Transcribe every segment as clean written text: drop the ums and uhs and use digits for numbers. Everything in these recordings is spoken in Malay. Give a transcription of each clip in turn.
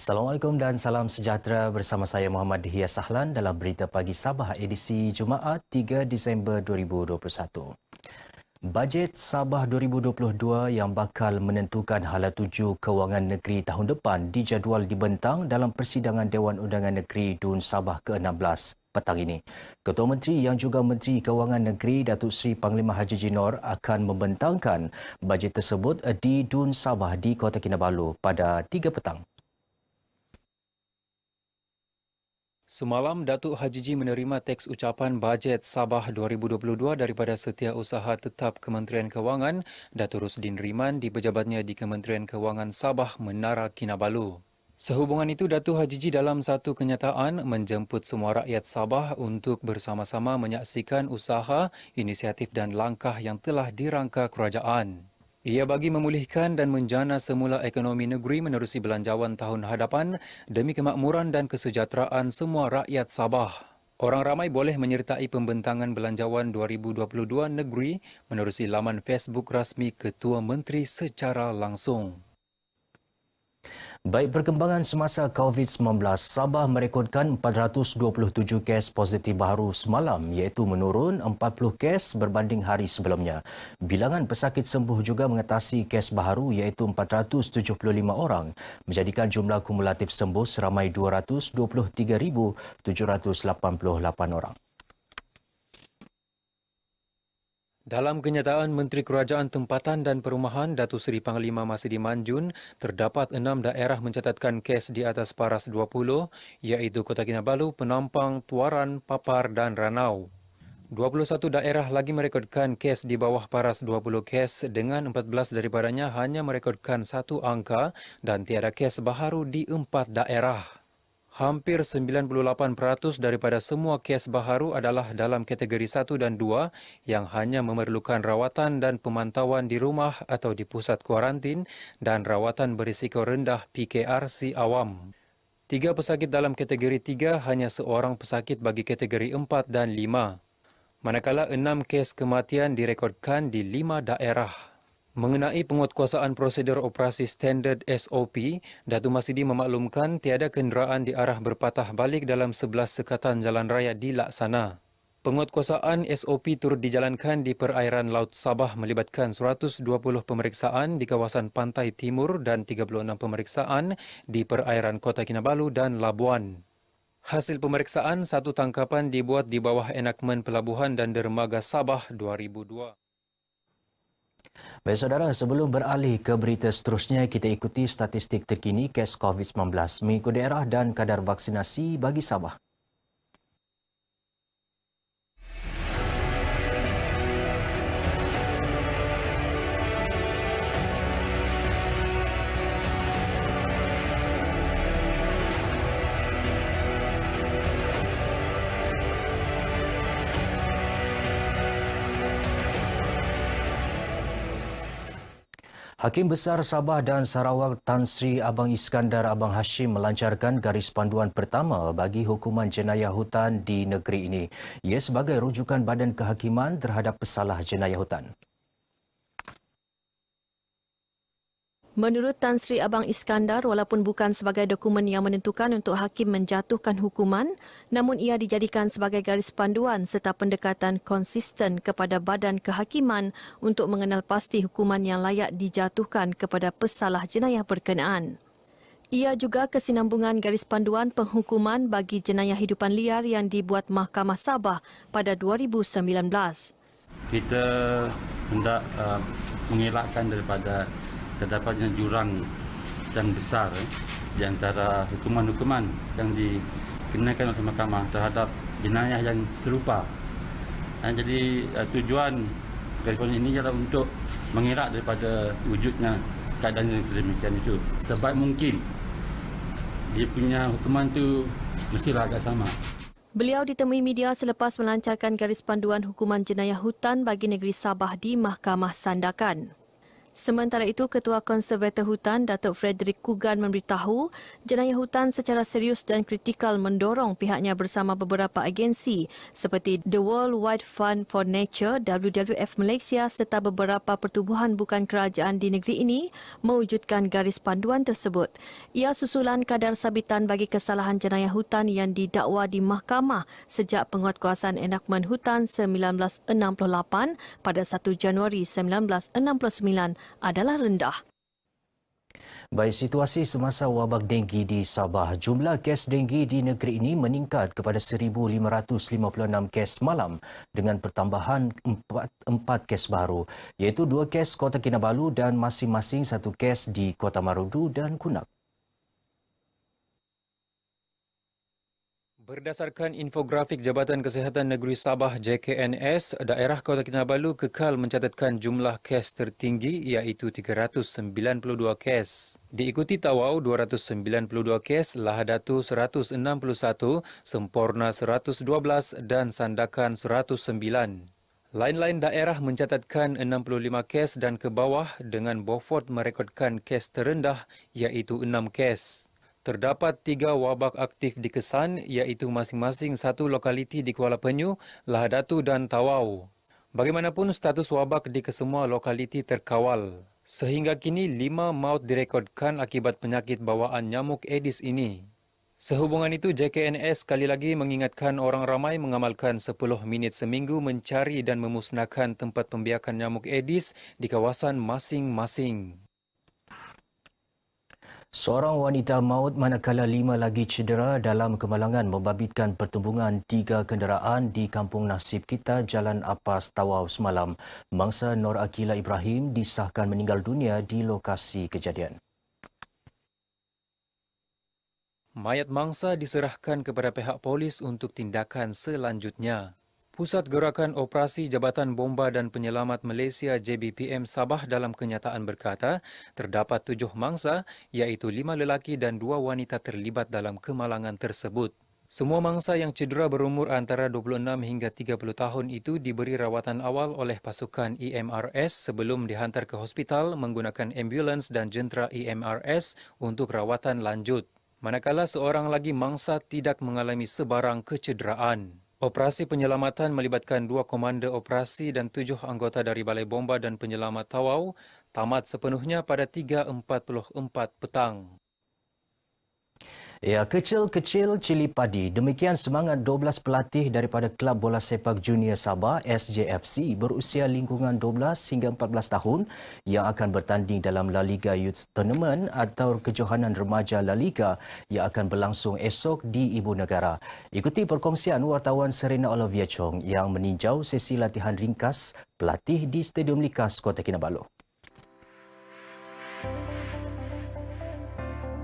Assalamualaikum dan salam sejahtera bersama saya Muhammad Dihya Sahlan dalam Berita Pagi Sabah edisi Jumaat 3 Disember 2021. Bajet Sabah 2022 yang bakal menentukan hala tuju kewangan negeri tahun depan dijadual dibentang dalam persidangan Dewan Undangan Negeri DUN Sabah ke-16 petang ini. Ketua Menteri yang juga Menteri Kewangan Negeri Datuk Seri Panglima Haji Jinor akan membentangkan bajet tersebut di DUN Sabah di Kota Kinabalu pada 3 petang. Semalam, Datuk Haji Ji menerima teks ucapan bajet Sabah 2022 daripada Setiausaha Tetap Kementerian Kewangan, Datuk Rusdin Riman di pejabatnya di Kementerian Kewangan Sabah, Menara Kinabalu. Sehubungan itu, Datuk Haji Ji dalam satu kenyataan menjemput semua rakyat Sabah untuk bersama-sama menyaksikan usaha, inisiatif dan langkah yang telah dirangka kerajaan. Ia bagi memulihkan dan menjana semula ekonomi negeri menerusi belanjawan tahun hadapan demi kemakmuran dan kesejahteraan semua rakyat Sabah. Orang ramai boleh menyertai pembentangan belanjawan 2022 negeri menerusi laman Facebook rasmi Ketua Menteri secara langsung. Baik perkembangan semasa COVID-19, Sabah merekodkan 427 kes positif baru semalam iaitu menurun 40 kes berbanding hari sebelumnya. Bilangan pesakit sembuh juga mengatasi kes baru iaitu 475 orang, menjadikan jumlah kumulatif sembuh seramai 223,788 orang. Dalam kenyataan Menteri Kerajaan Tempatan dan Perumahan Datuk Seri Panglima Masidi Manjun, terdapat 6 daerah mencatatkan kes di atas paras 20 iaitu Kota Kinabalu, Penampang, Tuaran, Papar dan Ranau. 21 daerah lagi merekodkan kes di bawah paras 20 kes dengan 14 daripadanya hanya merekodkan satu angka dan tiada kes baharu di 4 daerah. Hampir 98% daripada semua kes baharu adalah dalam kategori 1 dan 2 yang hanya memerlukan rawatan dan pemantauan di rumah atau di pusat kuarantin dan rawatan berisiko rendah PKRC awam. 3 pesakit dalam kategori 3 hanya seorang pesakit bagi kategori 4 dan 5. Manakala 6 kes kematian direkodkan di 5 daerah. Mengenai penguatkuasaan prosedur operasi standard SOP, Datuk Masidi memaklumkan tiada kenderaan di arah berpatah balik dalam 11 sekatan jalan raya dilaksana. Penguatkuasaan SOP turut dijalankan di perairan Laut Sabah melibatkan 120 pemeriksaan di kawasan Pantai Timur dan 36 pemeriksaan di perairan Kota Kinabalu dan Labuan. Hasil pemeriksaan, satu tangkapan dibuat di bawah enakmen Pelabuhan dan Dermaga Sabah 2002. Baik saudara, sebelum beralih ke berita seterusnya, kita ikuti statistik terkini kes COVID-19 mengikut daerah dan kadar vaksinasi bagi Sabah. Hakim Besar Sabah dan Sarawak Tan Sri Abang Iskandar Abang Hashim melancarkan garis panduan pertama bagi hukuman jenayah hutan di negeri ini. Ia sebagai rujukan Badan Kehakiman terhadap pesalah jenayah hutan. Menurut Tan Sri Abang Iskandar, walaupun bukan sebagai dokumen yang menentukan untuk hakim menjatuhkan hukuman, namun ia dijadikan sebagai garis panduan serta pendekatan konsisten kepada Badan Kehakiman untuk mengenal pasti hukuman yang layak dijatuhkan kepada pesalah jenayah berkenaan. Ia juga kesinambungan garis panduan penghukuman bagi jenayah hidupan liar yang dibuat Mahkamah Sabah pada 2019. Kita hendak mengelakkan daripada terdapatnya jurang dan besar di antara hukuman-hukuman yang dikenakan oleh mahkamah terhadap jenayah yang serupa. Dan jadi tujuan garis ini ialah untuk mengelak daripada wujudnya keadaan yang sedemikian itu. Sebaik mungkin dia punya hukuman tu mestilah agak sama. Beliau ditemui media selepas melancarkan garis panduan hukuman jenayah hutan bagi negeri Sabah di Mahkamah Sandakan. Sementara itu, Ketua Konservator Hutan Datuk Frederick Kugan memberitahu jenayah hutan secara serius dan kritikal mendorong pihaknya bersama beberapa agensi seperti The World Wide Fund for Nature WWF Malaysia serta beberapa pertubuhan bukan kerajaan di negeri ini mewujudkan garis panduan tersebut. Ia susulan kadar sabitan bagi kesalahan jenayah hutan yang didakwa di mahkamah sejak penguatkuasaan enakmen hutan 1968 pada 1 Januari 1969 adalah rendah. Baik, situasi semasa wabak denggi di Sabah, jumlah kes denggi di negeri ini meningkat kepada 1,556 kes malam dengan pertambahan 4 kes baru, iaitu 2 kes Kota Kinabalu dan masing-masing 1 kes di Kota Marudu dan Kunak. Berdasarkan infografik Jabatan Kesihatan Negeri Sabah JKNS, daerah Kota Kinabalu kekal mencatatkan jumlah kes tertinggi iaitu 392 kes. Diikuti Tawau 292 kes, Lahadatu 161, Semporna 112 dan Sandakan 109. Lain-lain daerah mencatatkan 65 kes dan ke bawah dengan Beaufort merekodkan kes terendah iaitu 6 kes. Terdapat 3 wabak aktif di Kesan iaitu masing-masing 1 lokaliti di Kuala Penyu, Lahadatu dan Tawau. Bagaimanapun status wabak di kesemua lokaliti terkawal. Sehingga kini 5 maut direkodkan akibat penyakit bawaan nyamuk Aedes ini. Sehubungan itu, JKNS sekali lagi mengingatkan orang ramai mengamalkan 10 minit seminggu mencari dan memusnahkan tempat pembiakan nyamuk Aedes di kawasan masing-masing. Seorang wanita maut manakala 5 lagi cedera dalam kemalangan membabitkan pertumbungan 3 kenderaan di Kampung Nasib Kita, Jalan Apas, Tawau semalam. Mangsa Nur Akila Ibrahim disahkan meninggal dunia di lokasi kejadian. Mayat mangsa diserahkan kepada pihak polis untuk tindakan selanjutnya. Pusat Gerakan Operasi Jabatan Bomba dan Penyelamat Malaysia JBPM Sabah dalam kenyataan berkata, terdapat 7 mangsa iaitu 5 lelaki dan 2 wanita terlibat dalam kemalangan tersebut. Semua mangsa yang cedera berumur antara 26 hingga 30 tahun itu diberi rawatan awal oleh pasukan EMRS sebelum dihantar ke hospital menggunakan ambulans dan jentera EMRS untuk rawatan lanjut. Manakala seorang lagi mangsa tidak mengalami sebarang kecederaan. Operasi penyelamatan melibatkan 2 komander operasi dan 7 anggota dari Balai Bomba dan Penyelamat Tawau tamat sepenuhnya pada 3.44 petang. Ya, kecil-kecil cili padi. Demikian semangat 12 pelatih daripada Kelab Bola Sepak Junior Sabah SJFC berusia lingkungan 12 hingga 14 tahun yang akan bertanding dalam La Liga Youth Tournament atau kejohanan remaja La Liga yang akan berlangsung esok di Ibu Negara. Ikuti perkongsian wartawan Serena Olivia Chong yang meninjau sesi latihan ringkas pelatih di Stadium Likas Kota Kinabalu.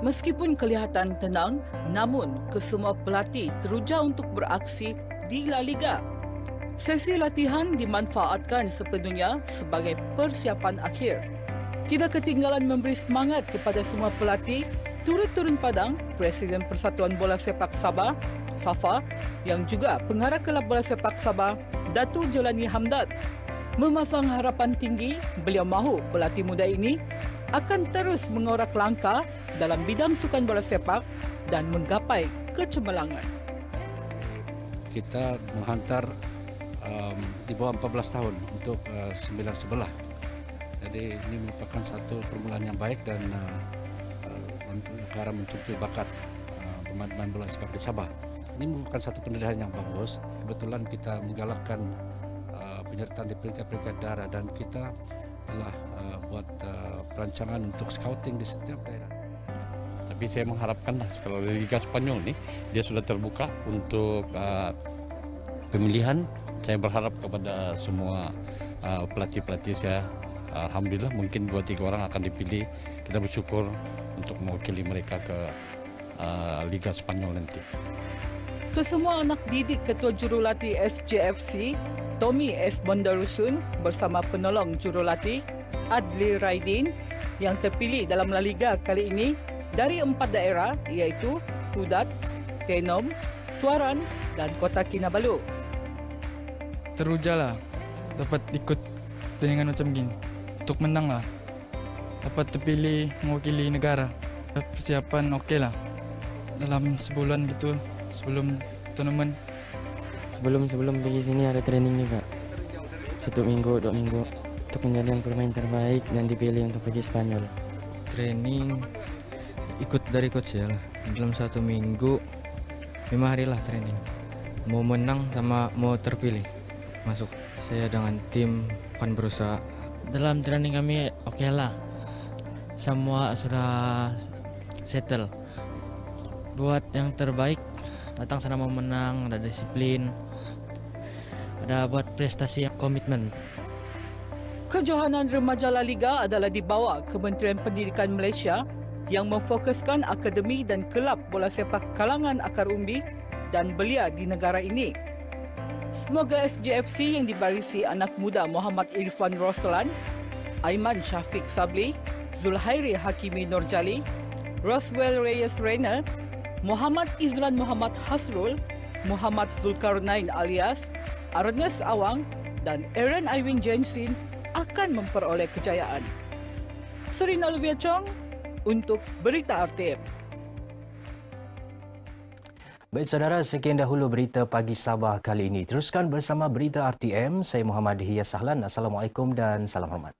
Meskipun kelihatan tenang, namun kesemua pelatih teruja untuk beraksi di La Liga. Sesi latihan dimanfaatkan sepenuhnya sebagai persiapan akhir. Tidak ketinggalan memberi semangat kepada semua pelatih turut turun padang Presiden Persatuan Bola Sepak Sabah, SAFA, yang juga pengarah Kelab Bola Sepak Sabah, Datuk Jelani Hamdad. Memasang harapan tinggi, beliau mahu pelatih muda ini akan terus mengorak langkah dalam bidang sukan bola sepak dan menggapai kecemerlangan. Kita menghantar di bawah 14 tahun untuk 9 sebelah. Jadi ini merupakan satu permulaan yang baik dan untuk negara mencuri bakat pemain bola sepak di Sabah. Ini merupakan satu pendidikan yang bagus. Kebetulan kita menggalakkan penyertaan di peringkat-peringkat daerah dan kita telah buat perancangan untuk scouting di setiap daerah. Tapi saya mengharapkan kalau Liga Spanyol ini dia sudah terbuka untuk pemilihan. Saya berharap kepada semua pelatih-pelatih saya, alhamdulillah mungkin 2-3 orang akan dipilih. Kita bersyukur untuk mewakili mereka ke Liga Spanyol nanti. Kesemua anak didik Ketua Jurulatih SJFC, Tommy S. Bondarusun bersama penolong jurulatih Adli Raidin yang terpilih dalam La Liga kali ini dari 4 daerah iaitu Kudat, Tenom, Tuaran dan Kota Kinabalu. Terujalah dapat ikut pertandingan macam gini untuk menang lah. dapat terpilih mewakili negara. Persiapan okey lah. Dalam sebulan gitu sebelum turnamen. Sebelum pergi sini ada training juga. 1 minggu, 2 minggu untuk menjadi yang pemain terbaik dan dipilih untuk pergi Spanyol. Training ikut dari coach ya lah. Dalam 1 minggu 5 hari lah training. Mau menang sama mau terpilih masuk. Saya dengan tim akan berusaha. Dalam training kami okey lah. Semua sudah settle. Buat yang terbaik, datang sana mau menang, ada disiplin, ada buat prestasi yang komitmen. Kejohanan Remaja La Liga adalah di bawah Kementerian Pendidikan Malaysia yang memfokuskan akademi dan kelab bola sepak kalangan akar umbi dan belia di negara ini. Semoga SJFC yang dibarisi anak muda Muhammad Irfan Roslan, Aiman Syafiq Sabli, Zulhairi Hakimi Nurjali, Roswell Reyes Rainer, Muhammad Izlan Muhammad Hasrul, Muhammad Zulkarnain alias Ernest Awang dan Aaron Iwin Jensen akan memperoleh kejayaan. Serina Luvia Chong untuk Berita RTM. Baik saudara, sekian dahulu berita pagi Sabah kali ini. Teruskan bersama Berita RTM. Saya Muhammad Hiyas Sahlan. Assalamualaikum dan salam hormat.